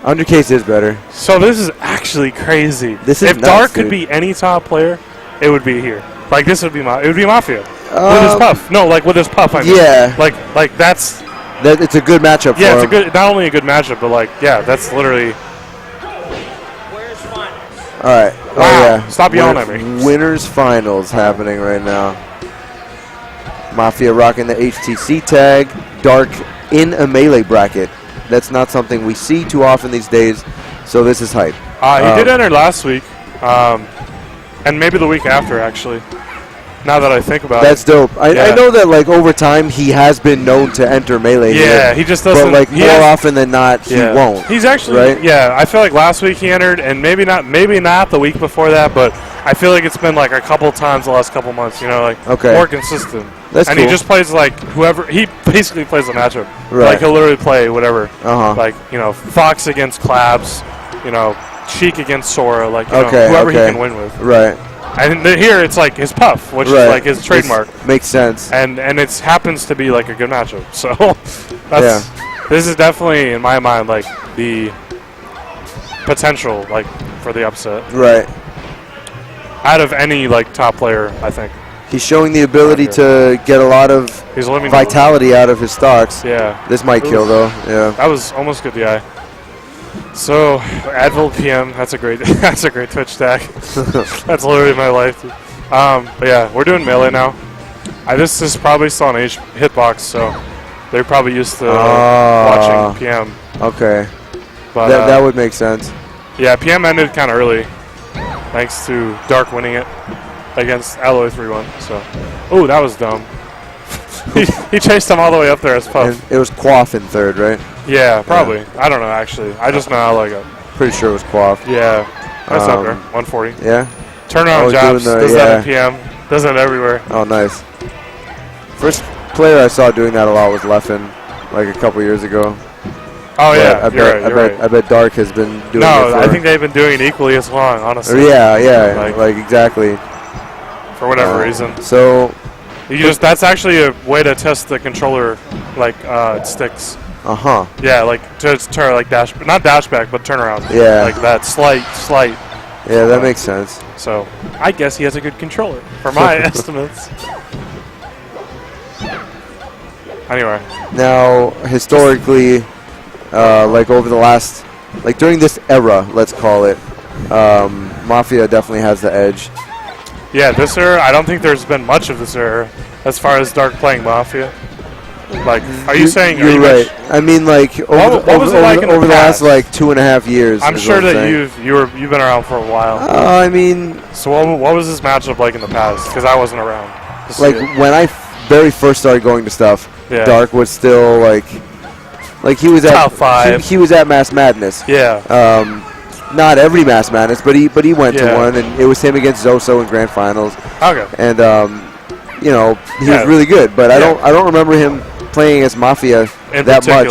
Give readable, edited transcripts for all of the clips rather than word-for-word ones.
100K's is better. So this is actually crazy. This is if nuts, Darc could dude. be any top player, it would be here. Like this would be it would be Mafia with his Um, puff. No, like with his puff. I mean. Yeah. Like that's. It's a good matchup for Yeah, it's him. a good. Not only a good matchup, but like that's literally. All right. Wow. Oh, yeah. Stop yelling at me. Winners finals happening right now. Mafia rocking the HTC tag. Darc in a Melee bracket. That's not something we see too often these days, so this is hype. He did enter last week, and maybe the week after, actually. Now that I think about That's it. dope. I know that like over time he has been known to enter Melee. Yeah, here, he just doesn't. But like more often than not, he won't. He's actually. Right? Yeah, I feel like last week he entered, and maybe not the week before that, but I feel like it's been like a couple times the last couple months. You know, like more consistent. That's and cool. he just plays like whoever. He basically plays the matchup. Right. Like he'll literally play whatever. Uh-huh. Like Fox against Clabs. Cheek against Sora. Like whoever he can win with. Right. And here it's like his puff, which is like his trademark. Makes sense. And it happens to be like a good matchup. So this is definitely in my mind like the potential like for the upset. Right. Out of any like top player, I think. He's showing the ability to get a lot of vitality out of his stocks. Yeah. This might kill though. Yeah. That was almost good DI. So Advil PM, that's a great Twitch tag. That's literally my life. But yeah, we're doing Melee now. This is probably still on hitbox, so they're probably used to watching PM. Okay. But that would make sense. Yeah, PM ended kind of early, thanks to Darc winning it against Alloy 3-1. So, oh, that was dumb. he chased him all the way up there as Puff. And it was Quaff in third, right? Yeah, probably. Yeah. I don't know, actually. I just know Alloy got. Pretty sure it was Quaff. Yeah. That's up there. 140. Yeah? Turnaround jabs. Does that at PM. Does that everywhere. Oh, nice. First player I saw doing that a lot was Leffen, like a couple years ago. Oh, but yeah. I bet Darc has been doing it I think they've been doing it equally as long, honestly. Yeah. Like exactly. For whatever reason. So that's actually a way to test the controller, like it sticks. Yeah, like to turn like not dashback, but turnaround. Yeah. Like that slight. Yeah, that makes sense. So I guess he has a good controller for my estimates. Anyway. Now historically, like over the last, like during this era, let's call it, Mafia definitely has the edge. Yeah, this era, I don't think there's been much of this era as far as Darc playing Mafia. Like, are you saying? You're right. I mean, like over the last like 2.5 years. I'm sure that you've been around for a while. I mean, so what was this matchup like in the past? Because I wasn't around. Like when I very first started going to stuff, Darc was still like he was at top 5. He was at Mass Madness. Yeah. Not every Mass Madness, but he went to one, and it was him against Zoso in Grand Finals. Okay. And he was really good, but I don't remember him playing as Mafia that much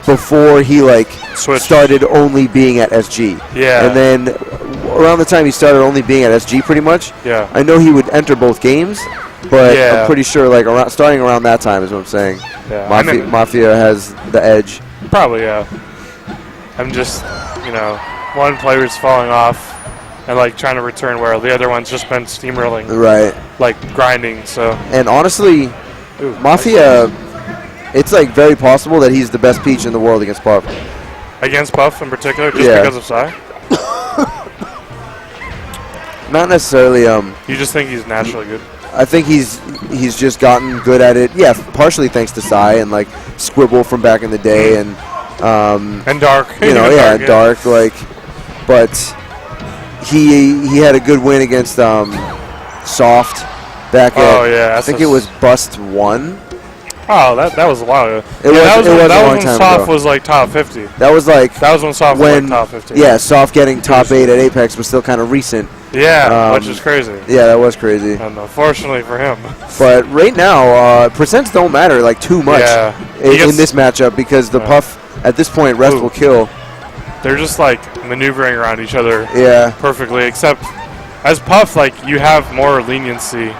before he started only being at SG. Yeah. And then around the time he started only being at SG, pretty much. Yeah. I know he would enter both games, but I'm pretty sure starting around that time is what I'm saying. Yeah. Mafia has the edge. Probably, yeah. I'm just, one player's falling off and trying to return where the other one's just been steamrolling. Right. Like grinding, so. And honestly, Mafia, it's very possible that he's the best Peach in the world against Puff. Against Puff in particular, just because of Psy? Not necessarily. You just think he's naturally good? I think he's just gotten good at it. Yeah, partially thanks to Psy and Squibble from back in the day and Darc. Darc. But he had a good win against Soft back at I think it was Bust 1. Oh, that was a while ago. That was when Soft was top 50. That was when Soft was top 50. Yeah, Soft getting top 8 at Apex was still kind of recent. Yeah, which is crazy. Yeah, that was crazy. And unfortunately for him. But right now, percents don't matter too much in this matchup because the Puff at this point rest will kill. They're just maneuvering around each other perfectly, except as Puff, you have more leniency.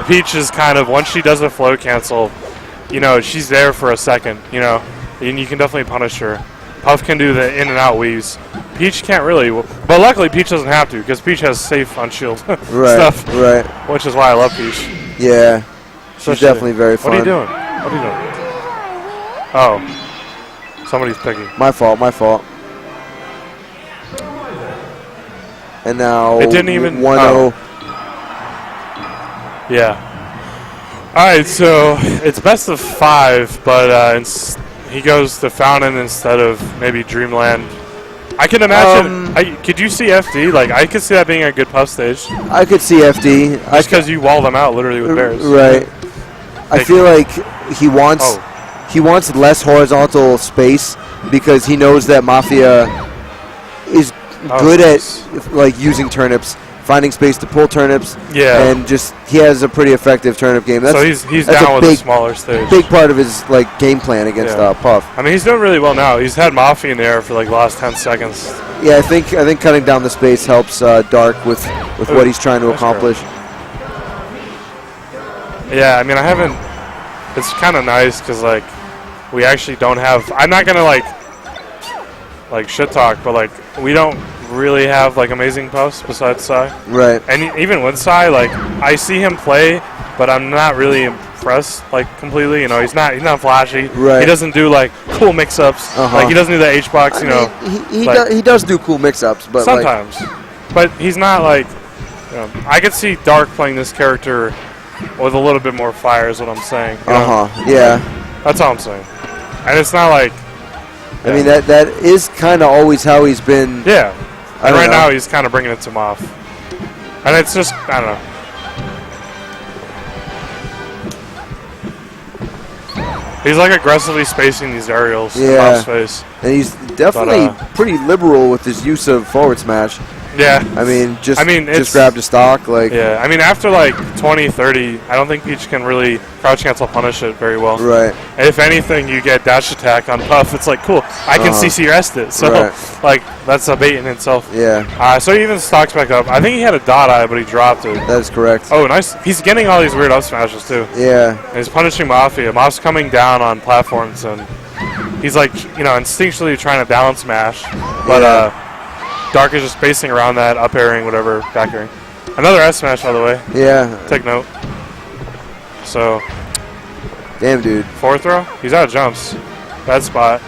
Peach is kind of, once she does a flow cancel, she's there for a second, and you can definitely punish her. Puff can do the in and out weaves. Peach can't really, but luckily Peach doesn't have to because Peach has safe on shield stuff. Right. Which is why I love Peach. Yeah. She's definitely very fun. What are you doing? What are you doing? Oh. Somebody's picking. My fault. And now it didn't even 1-0. Oh. Yeah. All right, so it's best of 5, but he goes to Fountain instead of maybe Dreamland. I can imagine. Could you see FD? Like, I could see that being a good Puff stage. I could see FD. Just because you wall them out literally with bears. Right. I feel like he wants less horizontal space because he knows that Mafia is good at like using turnips, finding space to pull turnips. Yeah. And just he has a pretty effective turnip game. So he's down with a smaller stage. Big part of his like game plan against Puff. I mean, he's doing really well now. He's had Mafia in the air for like the last 10 seconds. Yeah, I think cutting down the space helps Darc with what he's trying to accomplish. Yeah, I mean, I haven't. It's kind of nice because like we actually don't have. I'm not gonna like shit talk, but like we don't really have like amazing puffs besides Sai. Right. And even with Sai, like I see him play, but I'm not really impressed like completely. You know, he's not flashy. Right. He doesn't do like cool mix-ups. Like he doesn't do the H-box. He does do cool mix-ups, but sometimes. But he's not like. You know, I could see Darc playing this character with a little bit more fire is what I'm saying. Yeah. That's all I'm saying. And it's not like. I mean that is kind of always how he's been. Yeah. And right now he's kind of bringing it to Moff. And it's just, I don't know. He's like aggressively spacing these aerials in Moff's face. And he's definitely pretty liberal with his use of forward smash. Yeah. I mean, just grabbed a stock. Yeah, I mean, after like 20, 30, I don't think Peach can really crouch cancel punish it very well. Right. If anything, you get dash attack on Puff. It's like, cool, I can CC rest it. So, like, that's a bait in itself. Yeah. So he even stocks back up. I think he had a dot eye, but he dropped it. That is correct. Oh, nice. He's getting all these weird up smashes, too. Yeah. And he's punishing Mafia. Moff's coming down on platforms, and he's like, instinctually trying to down smash. But, Darc is just spacing around that, up airing, whatever, back airing. Another S smash, by the way. Yeah. Take note. So. Damn, dude. Forward throw? He's out of jumps. Bad spot.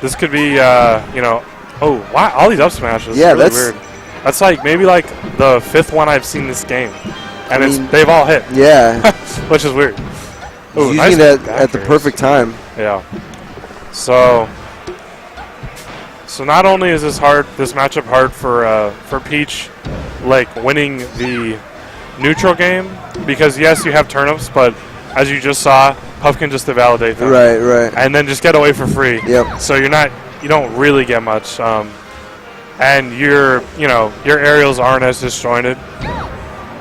This could be, oh, wow, all these up smashes. Yeah, really that's weird. That's like maybe like the 5th one I've seen this game. And they've all hit. Yeah. Which is weird. Ooh, he's using that at the perfect time. Yeah. So not only is this matchup hard for Peach, like winning the neutral game, because yes, you have turnips, but as you just saw, Puff can just invalidate them. Right. And then just get away for free. Yep. So you don't really get much, and your aerials aren't as disjointed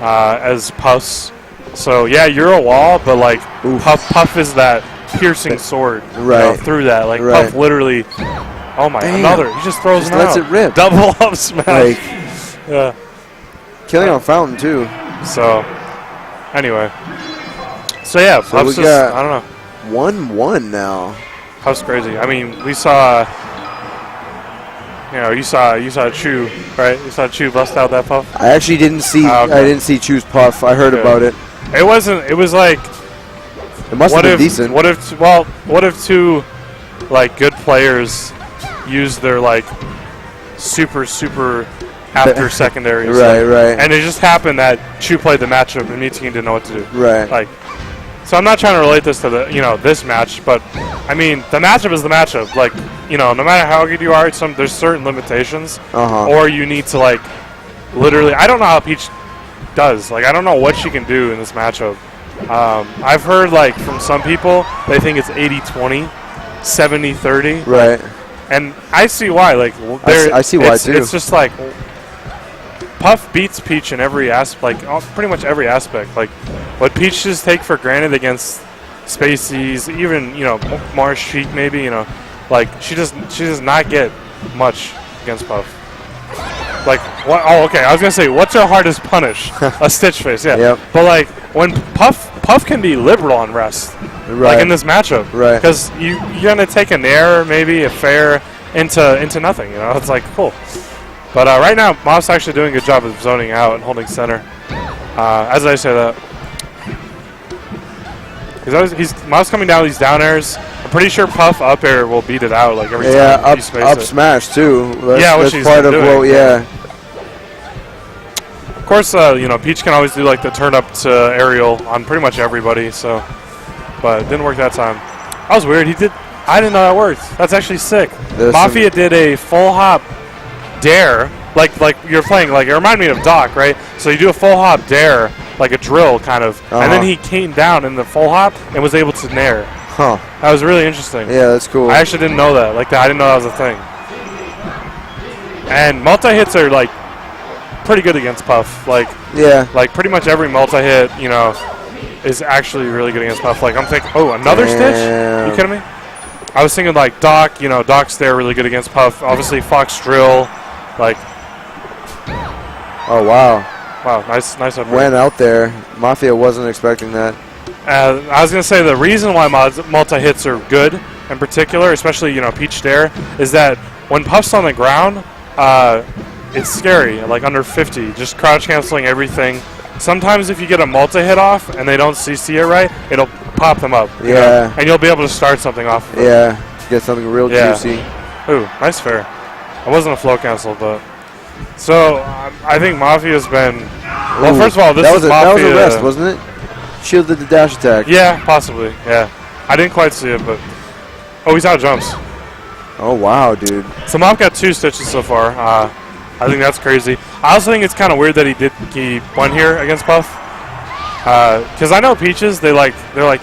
as Puff's. So yeah, you're a wall, but like Puff is that piercing sword through that. Like Puff literally. Oh my! Damn. Another. He just throws just him lets out. It rip. Double up smash. Yeah. Killing on Fountain too. So, anyway. So yeah, Puff's just, I don't know. 1-1 now. Puff's crazy. I mean, we saw. You saw Chu, right? You saw Chu bust out that Puff. I actually didn't see. I didn't see Chu's Puff. I heard about it. It wasn't. It was like. It must have been decent. What if two, like, good players use their like super after secondaries, right. And it just happened that Chu played the matchup and Meeting didn't know what to do, right? Like, so I'm not trying to relate this to the this match, but I mean the matchup is the matchup. Like, no matter how good you are, there's certain limitations, or you need to like literally. I don't know how Peach does. Like, I don't know what she can do in this matchup. I've heard like from some people they think it's 80-20, 70-30, right? And I see why. Like, I see why too. It's just like Puff beats Peach in every aspect, like pretty much every aspect. Like, what Peach just take for granted against Spaceys, even Mars Sheik maybe. Like she does not get much against Puff. Like, what? Oh, okay. I was gonna say, what's her hardest punish? A Stitch face, yeah. Yep. But like when Puff can be liberal on rest. Like in this matchup, right? Because you're gonna take a nair, maybe a fair, into nothing. You know, it's like cool. But right now, Moff's actually doing a good job of zoning out and holding center. As I say that, because Moff's coming down these down airs. I'm pretty sure Puff up air will beat it out like every time. Yeah, up smash too. That's which part of doing. what. Yeah. Of course, you know, Peach can always do like the turn up to aerial on pretty much everybody. So, but it didn't work that time. That was weird. I didn't know that worked. That's actually sick. Mafia did a full hop dare, like you're playing, like it reminded me of Darc, right? So you do a full hop dare, like a drill kind of, and then he came down in the full hop and was able to nair. Huh. That was really interesting. Yeah, that's cool. I actually didn't know that. Like that, I didn't know that was a thing. And multi-hits are like pretty good against Puff. Like pretty much every multi-hit, you know, is actually really good against Puff. Like I'm thinking, oh, another Stitch? Are you kidding me? I was thinking like Darc, you know, Doc's there really good against Puff. Obviously Fox Drill, like. Oh wow. Wow, nice upgrade. Went out there. Mafia wasn't expecting that. I was gonna say the reason why multi-hits are good, in particular, especially, you know, Peach Dare, is that when Puff's on the ground, it's scary. Like under 50, just crouch canceling everything. Sometimes if you get a multi-hit off and they don't CC it right, it'll pop them up. You know? And you'll be able to start something off of it. Yeah, get something real juicy. Ooh, nice fair. It wasn't a flow cancel, but. So, I think Mafia's been. Well, first of all, this is Mafia. That was a rest, wasn't it? Shielded the dash attack. Yeah, possibly. Yeah. I didn't quite see it, but. Oh, he's out of jumps. Oh, wow, dude. So, Moff got 2 stitches so far. I think that's crazy. I also think it's kind of weird that he won here against Puff. Because I know Peaches, they're like,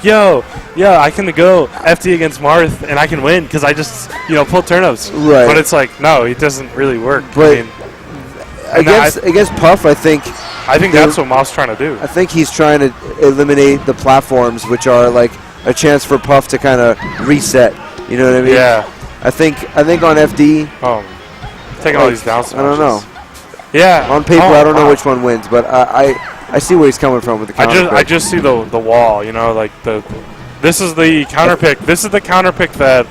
yo, I can go FD against Marth and I can win because I just, you know, pull turnips. Right. But it's like, no, it doesn't really work. But against Puff, I think that's what Moff's trying to do. I think he's trying to eliminate the platforms, which are like a chance for Puff to kind of reset. You know what I mean? Yeah. I think on FD. Taking all these down smashes. I don't know. Yeah. On paper, I don't know which one wins, but I see where he's coming from with the counter pick. I just see the wall, you know, like this is the counter pick. This is the counter pick that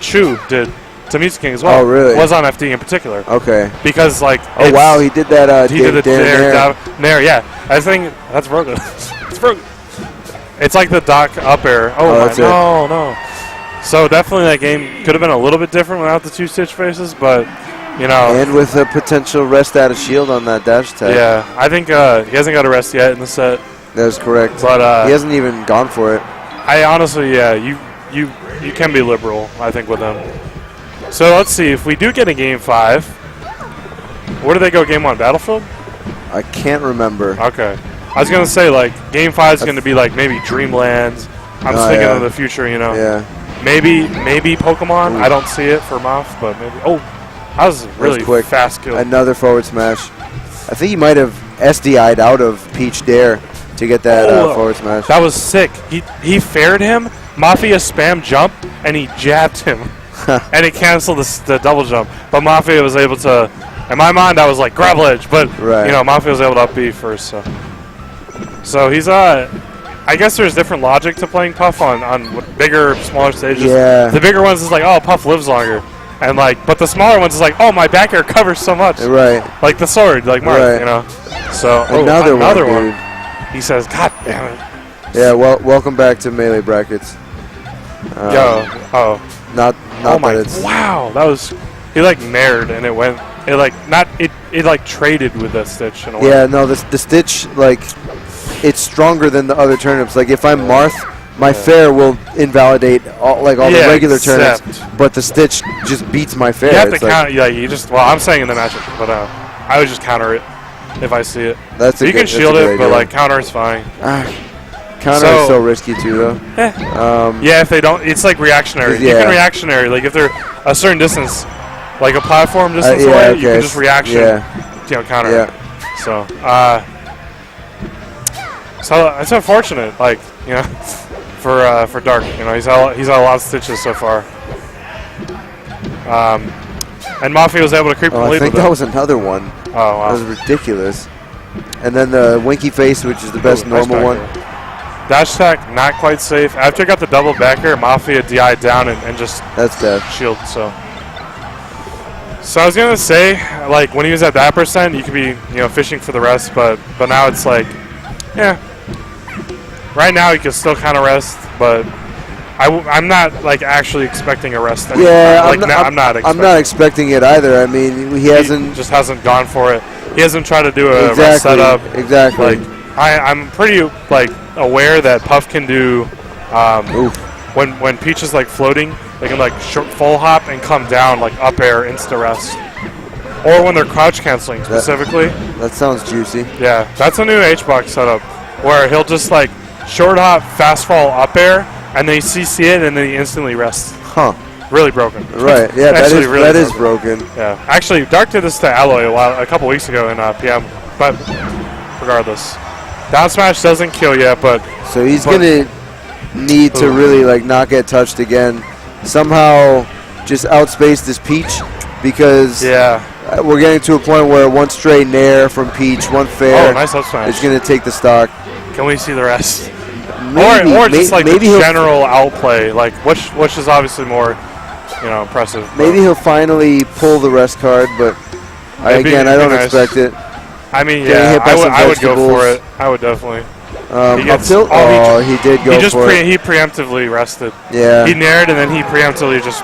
Chu did to Music King as well. Oh, really? Was on FD in particular. Okay. Because like. Oh wow, he did that. He did the nair. Yeah, I think that's broken. It's broken. It's like the Doc up air. No. So definitely that game could have been a little bit different without the 2 Stitch faces, but. You know, and with a potential rest out of shield on that dash attack. Yeah, I think he hasn't got a rest yet in the set. That is correct. But he hasn't even gone for it. I honestly, you can be liberal, I think, with him. So let's see if we do get a game 5. Where do they go? Game 1, Battlefield? I can't remember. Okay, I was gonna say like game 5 is gonna be like maybe Dreamlands. I'm just thinking of the future, you know. Yeah. Maybe Pokemon. I don't see it for Moff, but maybe. Oh. That was really quick. Fast kill. Another forward smash. I think he might have SDI'd out of Peach Dare to get that forward smash. That was sick. He faired him, Mafia spam jump, and he jabbed him. And he canceled the double jump. But Mafia was able to, in my mind, I was like, grab ledge. But, you know, Mafia was able to up B first. So he's, I guess there's different logic to playing Puff on bigger, smaller stages. Yeah. The bigger ones is like, oh, Puff lives longer. And like, but the smaller ones is like, oh, my back air covers so much. Right. Like the sword, like Mark, you know. So another one. He says, God damn it. Yeah. Well, welcome back to Melee brackets. Not that it's. Wow, that was. He like nared and it went. It like not. It like traded with the Stitch in a way. Yeah. No, the Stitch like, it's stronger than the other turnips. Like if I'm Marth. My fair will invalidate all the regular turnips, but the Stitch just beats my fair. You have to counter. Yeah, you just. Well, I'm saying in the matchup, but I would just counter it if I see it. You can shield it, but like counter is fine. Counter is so risky too, though. Yeah, if they don't, it's like reactionary. You can reactionary. Like if they're a certain distance, like a platform distance away, you can just reaction. You know, counter. Yeah. So it's unfortunate. Like you know. For Darc, you know, he's had a lot of stitches so far. And Mafia was able to creep the lead. I think that was another one. Oh wow, that was ridiculous. And then the winky face, which is the best normal one. Dash attack not quite safe. After I got the double back air, Mafia DI down and just that's death shield. So So I was gonna say, like when he was at that percent, you could be, fishing for the rest, but now it's like, yeah. Right now he could still kind of rest, but I'm not like actually expecting a rest. Yeah, I'm not expecting it either. I mean, he just hasn't gone for it. He hasn't tried to do a rest setup. Exactly. Like I'm pretty like aware that Puff can do when Peach is like floating, they can like full hop and come down like up air insta rest, or when they're crouch canceling specifically. That sounds juicy. Yeah, that's a new H-box setup where he'll just like short hop, fast fall up air, and then you CC it, and then he instantly rests. Huh. Really broken. Right. Yeah, that is broken. Yeah. Actually, Darc did this to Alloy a couple weeks ago in PM, but regardless, down smash doesn't kill yet, but so he's gonna need to really like not get touched again. Somehow, just outspace this Peach because we're getting to a point where one stray nair from Peach, one fair, nice up smash, is gonna take the stock. Can we see the rest? Maybe, or just like maybe the general outplay, like which is obviously more, impressive. Maybe he'll finally pull the rest card, but I don't expect it. I mean, yeah, I would go for it. I would definitely. He did go for it. He preemptively rested. Yeah. He nared and then he preemptively just.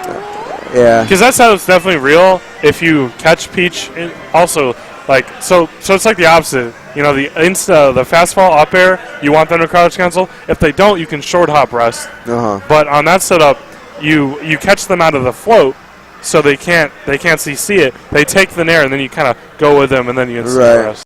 Yeah. Because that's how it's definitely real. If you catch Peach, also like so it's like the opposite. The fast fall up air, you want them to crouch cancel. If they don't, you can short hop rest. But on that setup, you catch them out of the float, so they can't CC it. They take the nair, and then you kind of go with them, and then you instantly rest.